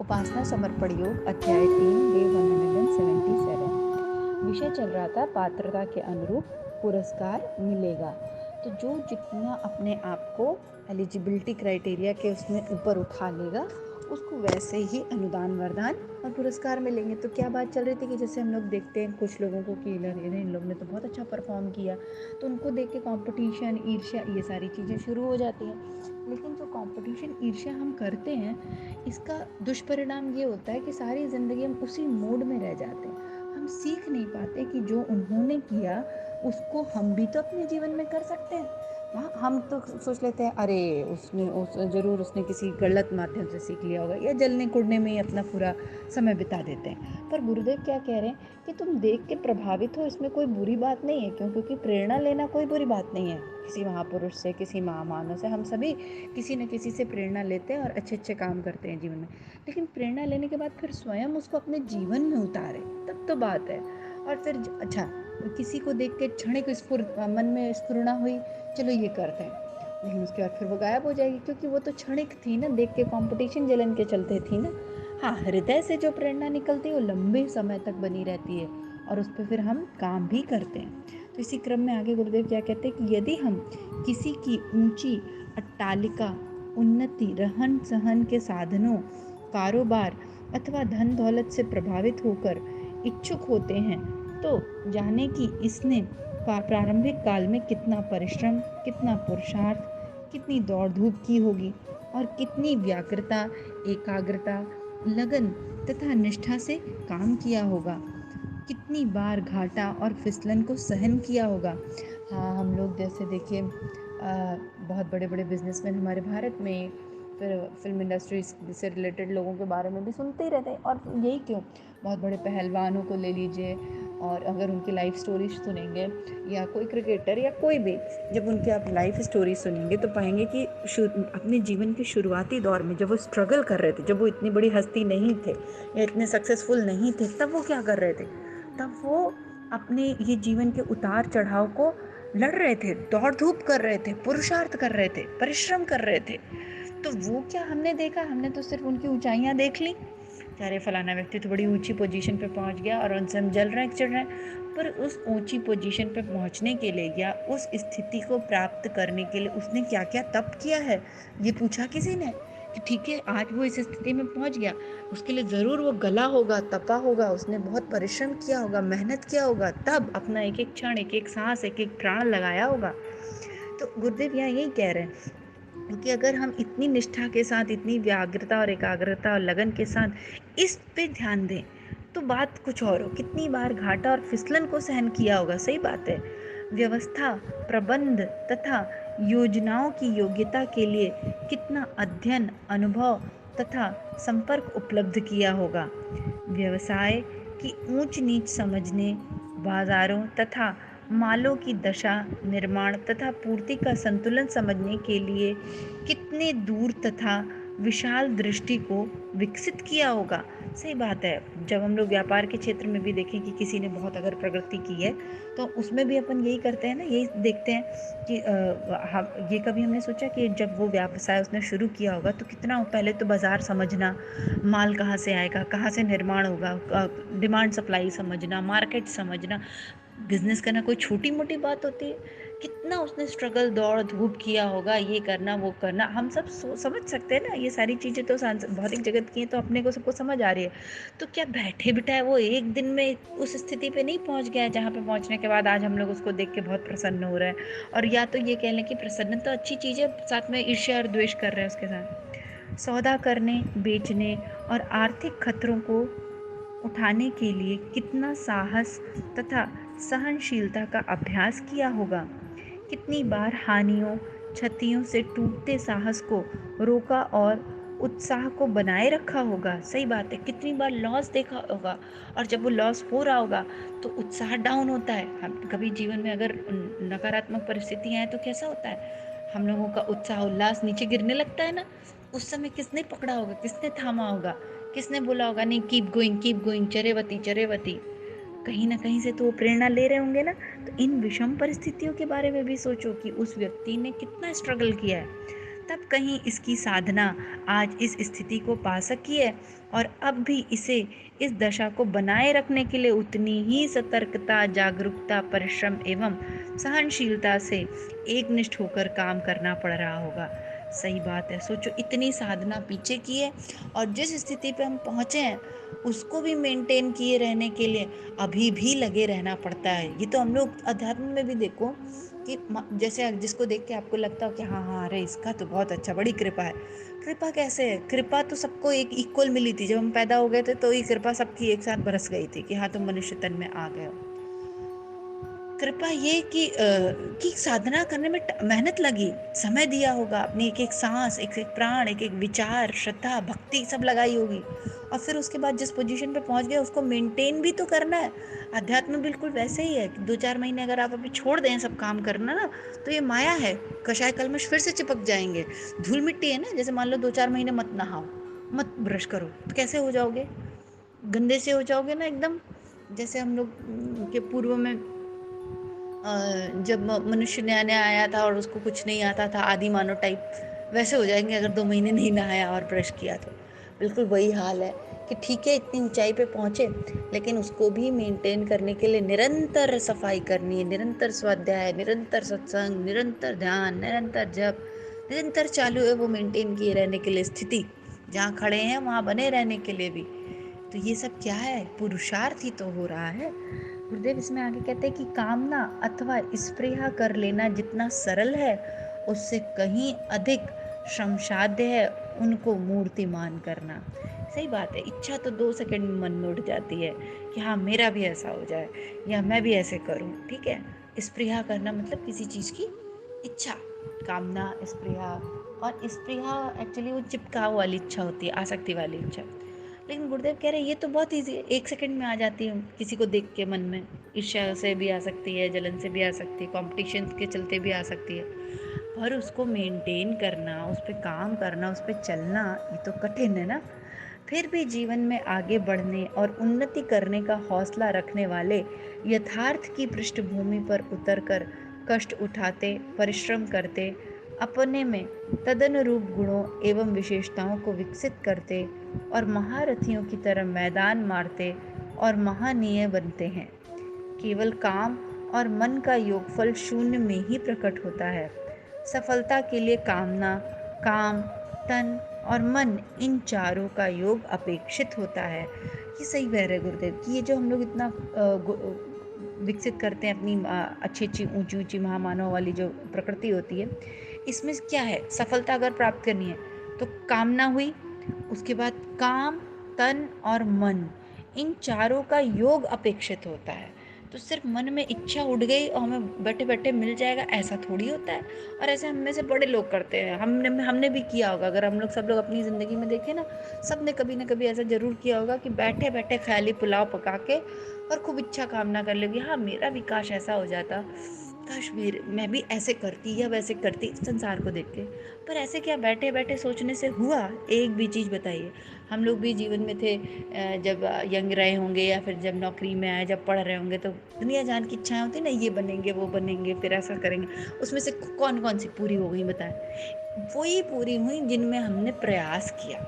उपासना समर्पण योग अध्याय 3 डे 177। विषय चल रहा था पात्रता के अनुरूप पुरस्कार मिलेगा। तो जो जितना अपने आप को एलिजिबिलिटी क्राइटेरिया के उसमें ऊपर उठा लेगा उसको वैसे ही अनुदान वरदान और पुरस्कार मिलेंगे। तो क्या बात चल रही थी कि जैसे हम लोग देखते हैं कुछ लोगों को कि इन लोग ने तो बहुत अच्छा परफॉर्म किया, तो उनको देख के कंपटीशन, ईर्ष्या, ये सारी चीज़ें शुरू हो जाती हैं। लेकिन जो कंपटीशन, ईर्ष्या हम करते हैं, इसका दुष्परिणाम ये होता है कि सारी ज़िंदगी हम उसी मोड में रह जाते हैं। हम सीख नहीं पाते कि जो उन्होंने किया उसको हम भी तो अपने जीवन में कर सकते हैं। हाँ, हम तो सोच लेते हैं अरे ज़रूर उसने किसी गलत माध्यम से सीख लिया होगा, या जलने कुड़ने में ही अपना पूरा समय बिता देते हैं। पर गुरुदेव क्या कह रहे हैं कि तुम देख के प्रभावित हो, इसमें कोई बुरी बात नहीं है। क्यों? क्योंकि प्रेरणा लेना कोई बुरी बात नहीं है। किसी महापुरुष से, किसी महामानव से, हम सभी किसी न किसी से प्रेरणा लेते हैं और अच्छे अच्छे काम करते हैं जीवन में। लेकिन प्रेरणा लेने के बाद फिर स्वयं उसको अपने जीवन में उतारे, तब तो बात है। और फिर अच्छा, किसी को देख के क्षणिक मन में स्फुरणा हुई, चलो ये करते हैं, लेकिन उसके बाद फिर वो गायब हो जाएगी, क्योंकि वो तो क्षणिक थी ना, देख के कंपटीशन जलन के चलते थी ना। हाँ, हृदय से जो प्रेरणा निकलती है वो लंबे समय तक बनी रहती है और उस पर फिर हम काम भी करते हैं। तो इसी क्रम में आगे गुरुदेव क्या कहते हैं कि यदि हम किसी की ऊंची अट्टालिका, उन्नति, रहन सहन के साधनों, कारोबार अथवा धन दौलत से प्रभावित होकर इच्छुक होते हैं, तो जाने कि इसने प्रारंभिक काल में कितना परिश्रम, कितना पुरुषार्थ, कितनी दौड़ धूप की होगी और कितनी व्याग्रता, एकाग्रता, लगन तथा निष्ठा से काम किया होगा, कितनी बार घाटा और फिसलन को सहन किया होगा। हाँ, हम लोग जैसे देखिए बहुत बड़े बड़े बिजनेसमैन हमारे भारत में, फिर फिल्म इंडस्ट्री से रिलेटेड लोगों के बारे में भी सुनते ही रहते हैं। और यही क्यों, बहुत बड़े पहलवानों को ले लीजिए, और अगर उनकी लाइफ स्टोरी सुनेंगे, या कोई क्रिकेटर या कोई भी, जब उनकी आप लाइफ स्टोरी सुनेंगे तो पाएंगे कि अपने जीवन के शुरुआती दौर में जब वो स्ट्रगल कर रहे थे, जब वो इतनी बड़ी हस्ती नहीं थे या इतने सक्सेसफुल नहीं थे, तब वो क्या कर रहे थे? तब वो अपने ये जीवन के उतार चढ़ाव को लड़ रहे थे, दौड़ धूप कर रहे थे, पुरुषार्थ कर रहे थे, परिश्रम कर रहे थे। तो वो क्या हमने देखा? हमने तो सिर्फ उनकी ऊंचाइयां देख ली, अरे फलाना व्यक्ति तो बड़ी ऊंची पोजीशन पे पहुंच गया और उनसे हम जल रहे हैं, चढ़ रहे हैं। पर उस ऊंची पोजीशन पे पहुंचने के लिए या उस स्थिति को प्राप्त करने के लिए उसने क्या क्या तप किया है, ये पूछा किसी ने? कि ठीक है, आज वो इस स्थिति में पहुंच गया, उसके लिए ज़रूर वो गला होगा, तपा होगा, उसने बहुत परिश्रम किया होगा, मेहनत किया होगा, तब अपना एक एक क्षण, एक एक सांस, एक एक प्राण लगाया होगा। तो गुरुदेव यहाँ यही कह रहे हैं, क्योंकि अगर हम इतनी निष्ठा के साथ, इतनी व्याग्रता और एकाग्रता और लगन के साथ इस पे ध्यान दें, तो बात कुछ और हो। कितनी बार घाटा और फिसलन को सहन किया होगा, सही बात है। व्यवस्था, प्रबंध तथा योजनाओं की योग्यता के लिए कितना अध्ययन, अनुभव तथा संपर्क उपलब्ध किया होगा। व्यवसाय की ऊंच नीच समझने, बाजारों तथा मालों की दशा, निर्माण तथा पूर्ति का संतुलन समझने के लिए कितने दूर तथा विशाल दृष्टि को विकसित किया होगा। सही बात है। जब हम लोग व्यापार के क्षेत्र में भी देखें कि किसी ने बहुत अगर प्रगति की है, तो उसमें भी अपन यही करते हैं ना, यही देखते हैं कि हम ये कभी हमने सोचा कि जब वो व्यवसाय उसने शुरू किया होगा तो कितना पहले तो बाजार समझना, माल कहाँ से आएगा, कहाँ से निर्माण होगा, डिमांड सप्लाई समझना, मार्केट समझना। बिजनेस करना कोई छोटी मोटी बात होती है? कितना उसने स्ट्रगल, दौड़ धूप किया होगा, ये करना वो करना। हम सब समझ सकते हैं ना, ये सारी चीज़ें तो भौतिक जगत की हैं, तो अपने को सबको समझ आ रही है। तो क्या बैठे बिठाए वो एक दिन में उस स्थिति पे नहीं पहुंच गया है जहाँ पे पहुंचने के बाद आज हम लोग उसको देख के बहुत प्रसन्न हो रहे हैं? और या तो ये कह लें कि प्रसन्न तो अच्छी चीज़ है, साथ में ईर्ष्या और द्वेष कर रहे हैं उसके साथ। सौदा करने, बेचने और आर्थिक खतरों को उठाने के लिए कितना साहस तथा सहनशीलता का अभ्यास किया होगा। कितनी बार हानियों, क्षतियों से टूटते साहस को रोका और उत्साह को बनाए रखा होगा। सही बात है। कितनी बार लॉस देखा होगा, और जब वो लॉस हो रहा होगा तो उत्साह डाउन होता है। हम कभी जीवन में अगर नकारात्मक परिस्थितियां हैं तो कैसा होता है, हम लोगों का उत्साह उल्लास नीचे गिरने लगता है ना। उस समय किसने पकड़ा होगा, किसने थामा होगा, किसने बोला होगा नहीं, कीप गोइंग, चरेवती चरेवती। कहीं ना कहीं से तो वो प्रेरणा ले रहे होंगे ना। तो इन विषम परिस्थितियों के बारे में भी सोचो कि उस व्यक्ति ने कितना स्ट्रगल किया है। तब कहीं इसकी साधना आज इस स्थिति को पा सकी है, और अब भी इसे इस दशा को बनाए रखने के लिए उतनी ही सतर्कता, जागरूकता, परिश्रम एवं सहनशीलता से एकनिष्ठ होकर काम करना पड़ रहा होगा। सही बात है, सोचो इतनी साधना पीछे की है और जिस स्थिति पे हम पहुंचे हैं उसको भी मेंटेन किए रहने के लिए अभी भी लगे रहना पड़ता है। ये तो हम लोग अध्यात्म में भी देखो कि जैसे जिसको देख के आपको लगता हो कि हाँ हाँ अरे इसका तो बहुत अच्छा, बड़ी कृपा है। कृपा कैसे है? कृपा तो सबको एक इक्वल मिली थी। जब हम पैदा हो गए थे तो ये कृपा सबकी एक साथ बरस गई थी कि हाँ तुम मनुष्य तन में आ गए हो। कृपा ये कि साधना करने में मेहनत लगी, समय दिया होगा, अपनी एक एक सांस, एक एक प्राण, एक एक विचार, श्रद्धा, भक्ति सब लगाई होगी, और फिर उसके बाद जिस पोजीशन पे पहुंच गए उसको मेंटेन भी तो करना है। अध्यात्म बिल्कुल वैसे ही है कि 2-4 महीने अगर आप अभी छोड़ दें सब काम करना ना, तो ये माया है, कषाय कल्मश फिर से चिपक जाएंगे। धूल मिट्टी है ना, जैसे मान लो 2-4 महीने मत नहाओ, मत ब्रश करो, तो कैसे हो जाओगे? गंदे से हो जाओगे ना एकदम। जैसे हम लोग के पूर्व में जब मनुष्य नया नया आया था और उसको कुछ नहीं आता था, आदि मानव टाइप, वैसे हो जाएंगे अगर 2 महीने नहीं नहाया और ब्रश किया तो। बिल्कुल वही हाल है कि ठीक है इतनी ऊंचाई पे पहुंचे, लेकिन उसको भी मेंटेन करने के लिए निरंतर सफाई करनी है, निरंतर स्वाध्याय, निरंतर सत्संग, निरंतर ध्यान, निरंतर जप, निरंतर चालू है वो मेंटेन किए रहने के लिए। स्थिति जहाँ खड़े हैं वहां बने रहने के लिए भी तो ये सब क्या है, पुरुषार्थ ही तो हो रहा है। गुरुदेव इसमें आगे कहते हैं कि कामना अथवा स्पृहा कर लेना जितना सरल है उससे कहीं अधिक श्रमसाध्य है उनको मूर्तिमान करना। सही बात है, इच्छा तो 2 सेकंड में मन में उठ जाती है कि हाँ मेरा भी ऐसा हो जाए या मैं भी ऐसे करूँ। ठीक है, स्पृहा करना मतलब किसी चीज की इच्छा, कामना, स्पृहा। और स्पृहा एक्चुअली वो चिपकाव वाली इच्छा होती है, आसक्ति वाली इच्छा। लेकिन गुरुदेव कह रहे हैं ये तो बहुत ईजी है, 1 सेकंड में आ जाती है किसी को देख के मन में। ईर्ष्या से भी आ सकती है, जलन से भी आ सकती है, कंपटीशन के चलते भी आ सकती है, पर उसको मेंटेन करना, उस पर काम करना, उस पर चलना, ये तो कठिन है ना। फिर भी जीवन में आगे बढ़ने और उन्नति करने का हौसला रखने वाले यथार्थ की पृष्ठभूमि पर उतरकर कष्ट उठाते, परिश्रम करते, अपने में तदनुरूप गुणों एवं विशेषताओं को विकसित करते और महारथियों की तरह मैदान मारते और महनीय बनते हैं। केवल काम और मन का योगफल शून्य में ही प्रकट होता है। सफलता के लिए कामना, काम, तन और मन, इन चारों का योग अपेक्षित होता है। ये सही कह रहे गुरुदेव कि ये जो हम लोग इतना विकसित करते हैं अपनी अच्छी अच्छी ऊंची ऊंची महामानव वाली जो प्रकृति होती है, इसमें क्या है, सफलता अगर प्राप्त करनी है तो कामना हुई, उसके बाद काम, तन और मन, इन चारों का योग अपेक्षित होता है। तो सिर्फ मन में इच्छा उठ गई और हमें बैठे बैठे मिल जाएगा, ऐसा थोड़ी होता है। और ऐसे हम में से बड़े लोग करते हैं, हमने हमने भी किया होगा। अगर हम लोग सब लोग अपनी ज़िंदगी में देखें ना, सब ने कभी ना कभी ऐसा ज़रूर किया होगा कि बैठे बैठे ख्याली पुलाव पका के और खूब इच्छा कामना कर लेगी, हाँ मेरा भी काश ऐसा हो जाता, काश मैं भी ऐसे करती या वैसे करती संसार को देख के। पर ऐसे क्या बैठे बैठे सोचने से हुआ? एक भी चीज़ बताइए। हम लोग भी जीवन में थे, जब यंग रहे होंगे या फिर जब नौकरी में आए, जब पढ़ रहे होंगे, तो दुनिया जान की इच्छाएं होती ना, ये बनेंगे वो बनेंगे फिर ऐसा करेंगे। उसमें से कौन कौन सी पूरी हो गई बताएं? वही पूरी हुई जिनमें हमने प्रयास किया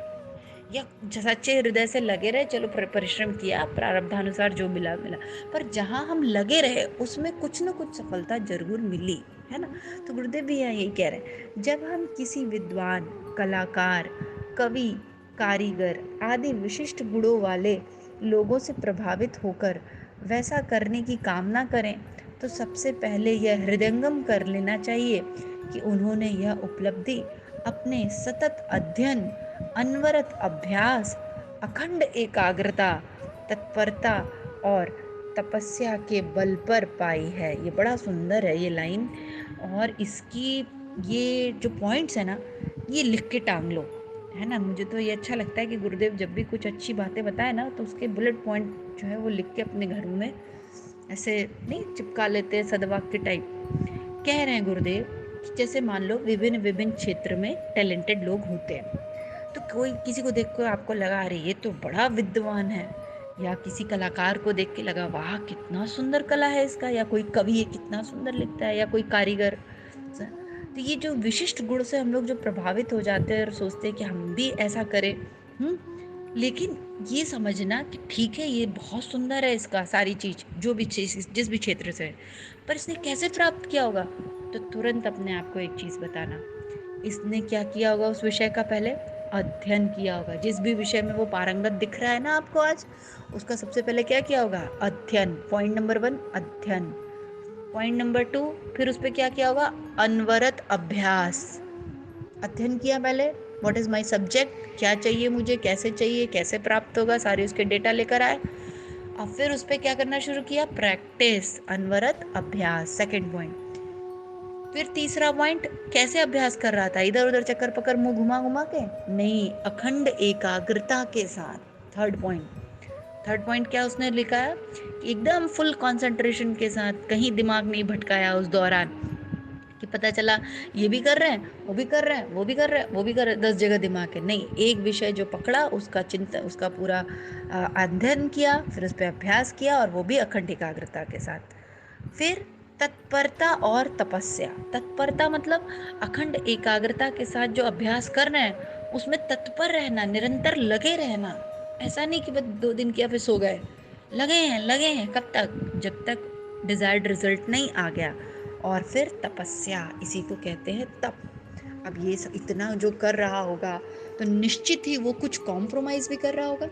या सच्चे हृदय से लगे रहे। चलो परिश्रम किया, प्रारब्धानुसार जो मिला मिला, पर जहाँ हम लगे रहे उसमें कुछ न कुछ सफलता जरूर मिली, है ना। तो गुरुदेव भी यही कह रहे हैं, जब हम किसी विद्वान, कलाकार, कवि, कारीगर आदि विशिष्ट गुणों वाले लोगों से प्रभावित होकर वैसा करने की कामना करें तो सबसे पहले यह हृदयंगम कर लेना चाहिए कि उन्होंने यह उपलब्धि अपने सतत अध्ययन, अनवरत अभ्यास, अखंड एकाग्रता, तत्परता और तपस्या के बल पर पाई है। ये बड़ा सुंदर है ये लाइन, और इसकी ये जो पॉइंट्स है ना, ये लिख के टांग लो, है ना। मुझे तो ये अच्छा लगता है कि गुरुदेव जब भी कुछ अच्छी बातें बताए ना, तो उसके बुलेट पॉइंट जो है वो लिख के अपने घरों में ऐसे नहीं चिपका लेते, सदवाक्य टाइप। कह रहे हैं गुरुदेव कि जैसे मान लो विभिन्न विभिन्न क्षेत्र में टैलेंटेड लोग होते हैं, तो कोई किसी को देख कर आपको लगा अरे ये तो बड़ा विद्वान है, या किसी कलाकार को देख के लगा वाह कितना सुंदर कला है इसका, या कोई कवि है कितना सुंदर लिखता है, या कोई कारीगर। तो ये जो विशिष्ट गुण से हम लोग जो प्रभावित हो जाते हैं और सोचते हैं कि हम भी ऐसा करें। लेकिन ये समझना कि ठीक है, ये बहुत सुंदर है, इसका सारी चीज जो भी चीज जिस भी क्षेत्र से है, पर इसने कैसे प्राप्त किया होगा, तो तुरंत अपने आप को एक चीज बताना, इसने क्या किया होगा उस विषय का, पहले अध्ययन किया होगा। जिस भी विषय में वो पारंगत दिख रहा है ना आपको आज, उसका सबसे पहले क्या किया होगा, अध्ययन। पॉइंट नंबर 1 अध्ययन। पॉइंट नंबर 2, फिर उस पर क्या किया होगा, अनवरत अभ्यास। अध्ययन किया पहले, व्हाट इज माय सब्जेक्ट, क्या चाहिए मुझे, कैसे चाहिए, कैसे प्राप्त होगा, सारे उसके डेटा लेकर आए। और फिर उस पर क्या करना शुरू किया, प्रैक्टिस, अनवरत अभ्यास, सेकंड पॉइंट। फिर तीसरा पॉइंट, कैसे अभ्यास कर रहा था, इधर उधर चक्कर पकड़ मुंह घुमा घुमा के नहीं, अखंड एकाग्रता के साथ। थर्ड पॉइंट, थर्ड पॉइंट क्या उसने लिखा है, कि एकदम फुल कंसंट्रेशन के साथ, कहीं दिमाग नहीं भटकाया उस दौरान, कि पता चला ये भी कर रहे हैं, वो भी कर रहे हैं, वो भी कर रहे हैं, वो भी कर रहे हैं, 10 जगह दिमाग है। नहीं, एक विषय जो पकड़ा उसका चिंतन, उसका पूरा अध्ययन किया, फिर उस पर अभ्यास किया, और वो भी अखंड एकाग्रता के साथ। फिर तत्परता और तपस्या। तत्परता मतलब अखंड एकाग्रता के साथ जो अभ्यास कर रहे हैं उसमें तत्पर रहना, निरंतर लगे रहना। ऐसा नहीं कि बस 2 दिन किया फिर सो गए, लगे हैं कब तक, जब तक डिजायर्ड रिजल्ट नहीं आ गया। और फिर तपस्या, इसी को कहते हैं तप। अब ये इतना जो कर रहा होगा तो निश्चित ही वो कुछ कॉम्प्रोमाइज भी कर रहा होगा।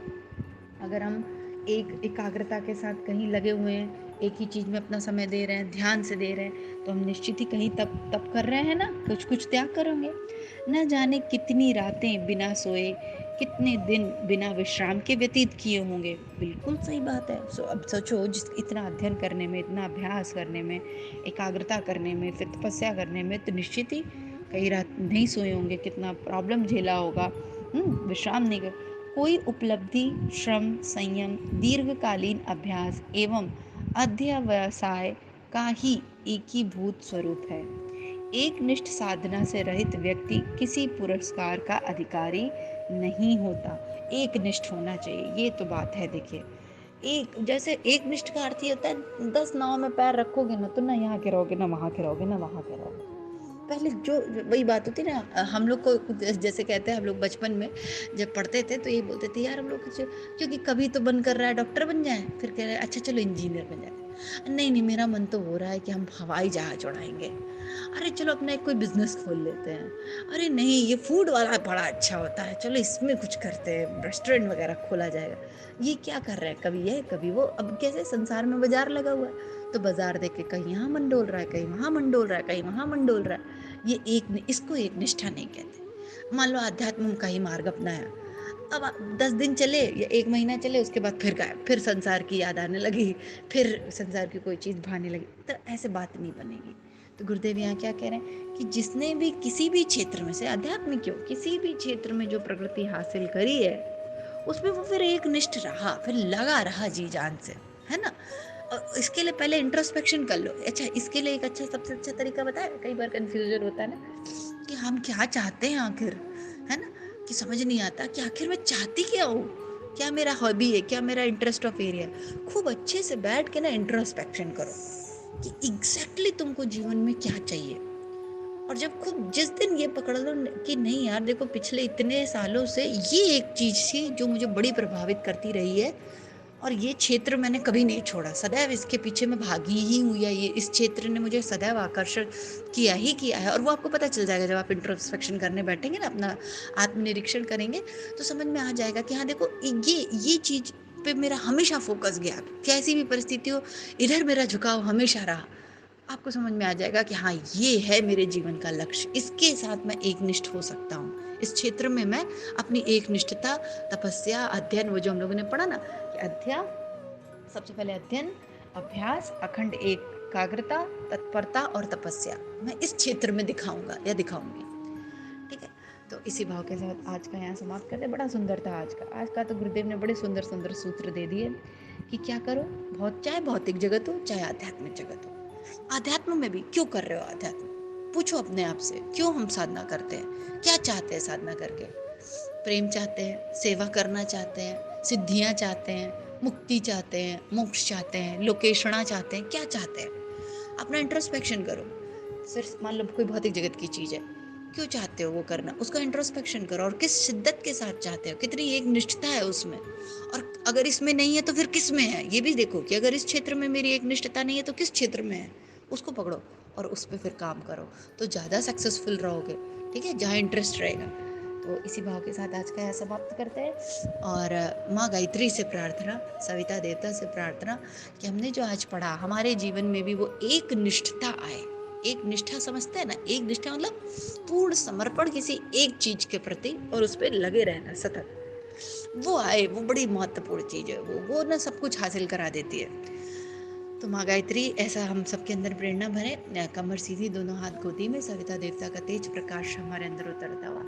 अगर हम एक एकाग्रता के साथ कहीं लगे हुए हैं, एक ही चीज में अपना समय दे रहे हैं, ध्यान से दे रहे हैं, तो हम निश्चित ही कहीं तप तप कर रहे हैं ना, कुछ कुछ त्याग करेंगे। न जाने कितनी रातें बिना सोए, कितने दिन बिना विश्राम के व्यतीत किए होंगे। बिल्कुल सही बात है। अब सोचो, जिस इतना अध्ययन करने में, इतना अभ्यास करने में, एकाग्रता करने में, फिर तपस्या करने में, तो निश्चित ही कई रात नहीं सोए होंगे, कितना प्रॉब्लम झेला होगा, विश्राम नहीं कर। कोई उपलब्धि, श्रम, संयम, दीर्घकालीन अभ्यास एवं अध्यवसाय का ही एकीभूत स्वरूप है। एक निष्ठ साधना से रहित व्यक्ति किसी पुरस्कार का अधिकारी नहीं होता। एक निष्ठ होना चाहिए, ये तो बात है। देखिए, एक जैसे एक निष्ठ का अर्थ ही होता है, 10 नाव में पैर रखोगे ना, तो ना यहाँ के रहोगे, ना वहां के रहोगे, ना वहां के रहोगे। पहले जो वही बात होती ना, हम लोग को जैसे कहते हैं, हम लोग बचपन में जब पढ़ते थे तो ये बोलते थे, यार हम लोग क्योंकि कभी तो बन कर रहा है डॉक्टर बन जाए, फिर कह रहे हैं अच्छा चलो इंजीनियर बन जाए, नहीं नहीं मेरा मन तो हो रहा है कि हम हवाई जहाज उड़ाएंगे, अरे चलो अपना एक कोई बिजनेस खोल लेते हैं, अरे नहीं ये फूड वाला बड़ा अच्छा होता है, चलो इसमें कुछ करते हैं, रेस्टोरेंट वगैरह खोला जाएगा। ये क्या कर रहे हैं, कभी ये कभी वो। अब कैसे संसार में बाजार लगा हुआ है, तो बाजार देख के कहीं यहाँ मन डोल रहा है, कहीं वहाँ मन डोल रहा है, कहीं वहाँ मन डोल रहा है। ये इसको एक निष्ठा नहीं कहते। मान लो अध्यात्म का ही मार्ग अपनाया, अब 10 दिन चले या 1 महीना चले, उसके बाद फिर गायब, फिर संसार की याद आने लगी, फिर संसार की कोई चीज़ भाने लगी, तो ऐसे बात नहीं बनेगी। तो गुरुदेव यहाँ क्या कह रहे हैं, कि जिसने भी किसी भी क्षेत्र में से, आध्यात्मिक क्यों, किसी भी क्षेत्र में जो प्रगति हासिल करी है, उसमें वो फिर एक निष्ठ रहा, फिर लगा रहा जी जान से, है ना। और इसके लिए पहले इंट्रोस्पेक्शन कर लो। अच्छा, इसके लिए एक अच्छा, सबसे अच्छा तरीका बताया, कई बार कंफ्यूजन होता है ना, कि हम क्या चाहते हैं आखिर, है ना, कि समझ नहीं आता कि आखिर मैं चाहती क्या हूँ, क्या मेरा हॉबी है, क्या मेरा इंटरेस्ट ऑफ एरिया। खूब अच्छे से बैठ के ना इंट्रोस्पेक्शन करो कि एग्जैक्टली तुमको जीवन में क्या चाहिए। और जब खूब जिस दिन ये पकड़ लो कि नहीं यार देखो, पिछले इतने सालों से ये एक चीज थी जो मुझे बड़ी प्रभावित करती रही है, और ये क्षेत्र मैंने कभी नहीं छोड़ा, सदैव इसके पीछे मैं भागी ही हूँ, या ये इस क्षेत्र ने मुझे सदैव आकर्षण किया ही किया है। और वो आपको पता चल जाएगा, जब आप इंट्रोस्पेक्शन करने बैठेंगे ना, अपना आत्मनिरीक्षण करेंगे, तो समझ में आ जाएगा कि हाँ देखो, ये चीज पे मेरा हमेशा फोकस गया, कैसी भी परिस्थिति हो, इधर मेरा झुकाव हमेशा रहा। आपको समझ में आ जाएगा कि हाँ ये है मेरे जीवन का लक्ष्य, इसके साथ मैं एक निष्ठ हो सकता हूँ, इस क्षेत्र में मैं अपनी एक निष्ठता, तपस्या, अध्ययन, वो जो हम लोगों ने पढ़ा ना, कि अध्ययन, सबसे पहले अध्ययन, अभ्यास, अखंड एकाग्रता, तत्परता और तपस्या, मैं इस क्षेत्र में दिखाऊंगा या दिखाऊंगी। ठीक है, तो इसी भाव के साथ आज का यहाँ समाप्त करते। बड़ा सुंदर था आज का तो गुरुदेव ने बड़े सुंदर सुंदर सूत्र दे दिए कि क्या करो, बहुत चाहे भौतिक जगत हो चाहे आध्यात्मिक जगत हो। आध्यात्म में भी क्यों कर रहे हो आध्यात्म, पूछो अपने आप से, क्यों हम साधना करते हैं, क्या चाहते हैं साधना करके। प्रेम चाहते हैं, सेवा करना चाहते हैं, सिद्धियां चाहते हैं, मुक्ति चाहते हैं, मोक्ष चाहते हैं, लोकेशणा चाहते हैं, क्या चाहते हैं। अपना इंट्रोस्पेक्शन करो, सिर्फ मान लो कोई भौतिक जगत की चीज़ है, क्यों चाहते हो वो करना, उसका इंट्रोस्पेक्शन करो और किस शिद्दत के साथ चाहते हो, कितनी एक निष्ठता है उसमें, और अगर इसमें नहीं है तो फिर किस में है, ये भी देखो कि अगर इस क्षेत्र में मेरी एक निष्ठता नहीं है तो किस क्षेत्र में है, उसको पकड़ो और उस पर फिर काम करो, तो ज़्यादा सक्सेसफुल रहोगे। ठीक है, जहाँ इंटरेस्ट रहेगा। तो इसी भाव के साथ आज का यह समाप्त करते हैं, और माँ गायत्री से प्रार्थना, सविता देवता से प्रार्थना कि हमने जो आज पढ़ा हमारे जीवन में भी वो एक निष्ठता आए। एक निष्ठा समझते हैं ना, एक निष्ठा मतलब पूर्ण समर्पण किसी एक चीज के प्रति और उस पर लगे रहना सतत, वो आए, वो बड़ी महत्वपूर्ण चीज है, वो ना सब कुछ हासिल करा देती है। तो माँ गायत्री ऐसा हम सबके अंदर प्रेरणा भरे, कमर सीधी, दोनों हाथ गोदी में, सविता देवता का तेज प्रकाश हमारे अंदर उतरता हुआ।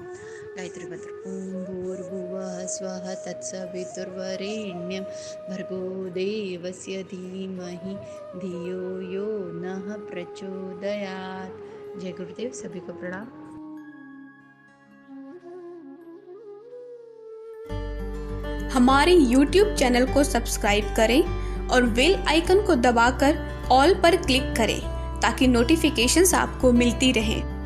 गायत्री मंत्र ओम भूर्भुवः स्वः तत्सवितुर्वरेण्यं भर्गो देवस्य धीमहि धियो यो नः प्रचोदयात्। जय गुरुदेव, सभी को प्रणाम। हमारे YouTube चैनल को सब्सक्राइब करें और बेल आइकन को दबाकर ऑल पर क्लिक करें ताकि नोटिफिकेशंस आपको मिलती रहें।